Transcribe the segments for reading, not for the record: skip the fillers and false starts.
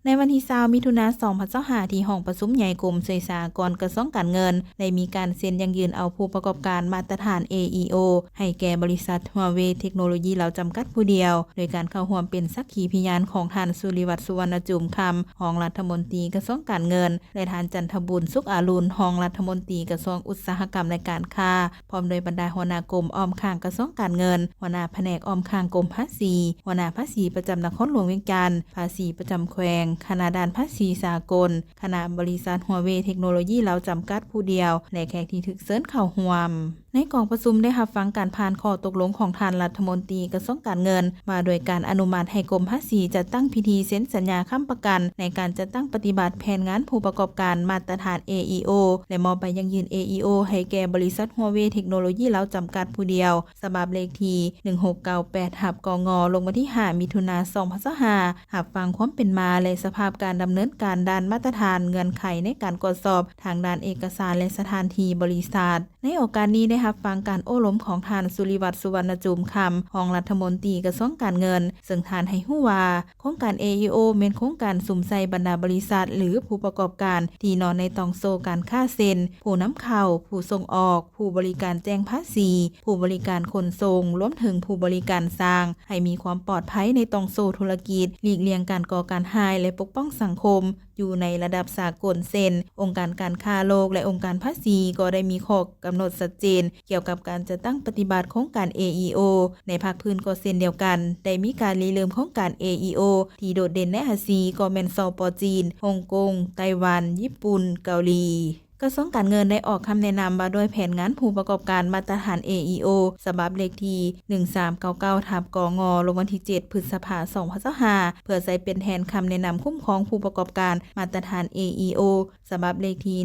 ในวันที่20มิถุนายน2025ที่ห้องประชุมใหญ่กรมสื่อสารกระทรวงการเงินได้มีการเซ็นยั่งยืนเอาผู้ประกอบการมาตรฐาน AEO ให้แก่บริษัท Huawei เทคโนโลยีลาวจำกัดผู้เดียวโดยการเข้าร่วมเป็นสักขีพยานของท่านสุริวัฒน์ สุวรรณจุมคำรองรัฐมนตรีกระทรวงการเงินและท่านจันทบุญสุขอรุณรองรัฐมนตรีกระทรวงอุตสาหกรรมและการค้าพร้อมโดยบรรดาหัวหน้ากรมออมข้างกระทรวงการเงินหัวหน้าแผนกออมข้างกรมภาษีหัวหน้าภาษีประจำนครหลวงเวียงจันทร์ภาษีประจำแขวงคณะด้านภาษีสากลคณะบริษัท Huawei เทคโนโลยีลาวจำกัดผู้เดียวและแขกที่ถูกเชิญเข้าร่วมในกองประชุมได้รับฟังการผ่านข้อตกลงของท่านรัฐมนตรีกระทรวงการเงินว่าโดยการอนุมัติให้กรมภาษีจัดตั้งพิธีเซ็นสัญญาค้ำประกันในการจัดตั้งปฏิบัติแผนงานผู้ประกอบการมาตรฐาน AEO และมอบใบยั่งยืน AEO ให้แก่บริษัท Huawei เทคโนโลยีลาวจำกัดผู้เดียวฉบับเลขที่1698/กง.ลงวันที่5มิถุนายน2025รับฟังความเป็นมาและสภาพการดำเนินการด้านมาตรฐานเงื่อนไขในการตรวจสอบทางด้านเอกสารและสถานที่บริษัทในโอกาสนี้ได้รับฟังการโอ้ล้มของท่านสุริวัฒน์ สุวรรณจุมคำรองรัฐมนตรีกระทรวงการเงินซึ่งท่านให้ฮู้ว่าโครงการ AEO เป็นโครงการสุ่มใส่บรรดาบริษัทหรือผู้ประกอบการที่นอนในตองโซการค้าเซ็นผู้นำเข้าผู้ส่งออกผู้บริการแจ้งภาษีผู้บริการขนส่งรวมถึงผู้บริการสร้างให้มีความปลอดภัยในตองโซธุรกิจหลีกเลี่ยงการก่อการร้ายและปกป้องสังคมอยู่ในระดับสากลเช่นองค์การการค้าโลกและองค์การภาษีก็ได้มีข้อกำหนดชัดเจนเกี่ยวกับการจัดตั้งปฏิบัติโครงการ AEO ในภาคพื้นก็เช่นเดียวกันได้มีการริเริ่มโครงการ AEO ที่โดดเด่นในอาเซียนก็แม่นสป.จีนฮ่องกงไต้หวันญี่ปุ่นเกาหลีกระทรวงการเงินได้ออกคำแนะนำมาโดยแผนงานผู้ประกอบการมาตรฐาน AEO ฉบับเลขที่1399/กง.ลงวันที่7พฤษภาคม2025เพื่อใช้เป็นแทนคำแนะนำคุ้มครองผู้ประกอบการมาตรฐาน AEO ฉบับเลขที่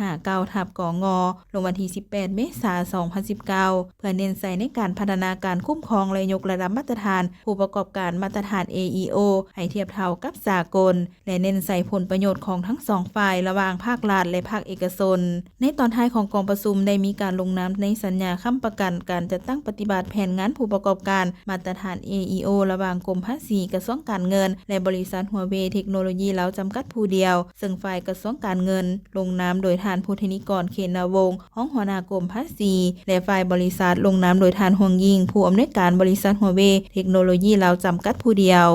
1159/กง.ลงวันที่18เมษายน2019เพื่อเน้นใส่ในการพัฒนาการคุ้มครองและยกระดับมาตรฐานผู้ประกอบการมาตรฐาน AEO ให้เทียบเท่ากับสากลและเน้นใส่ผลประโยชน์ของทั้งสองฝ่ายระหว่างภาครัฐและภาคเอกชนในตอนท้ายของกองประชุมได้มีการลงนามในสัญญาค้ำประกันการจัดตั้งปฏิบัติแผนงานผู้ประกอบการมาตรฐาน AEO ระหว่างกรมภาษีกระทรวงการเงินและบริษัท Huawei เทคโนโลยีลาวจำกัดผู้เดียวซึ่งฝ่ายกระทรวงการเงินลงนามโดยท่านพุทธนิกร เขนวงศ์รองหัวหน้ากรมภาษีและฝ่ายบริษัทลงนามโดยท่านฮวงยิ่งผู้อำนวยการบริษัท Huawei เทคโนโลยีลาวจำกัดผู้เดียว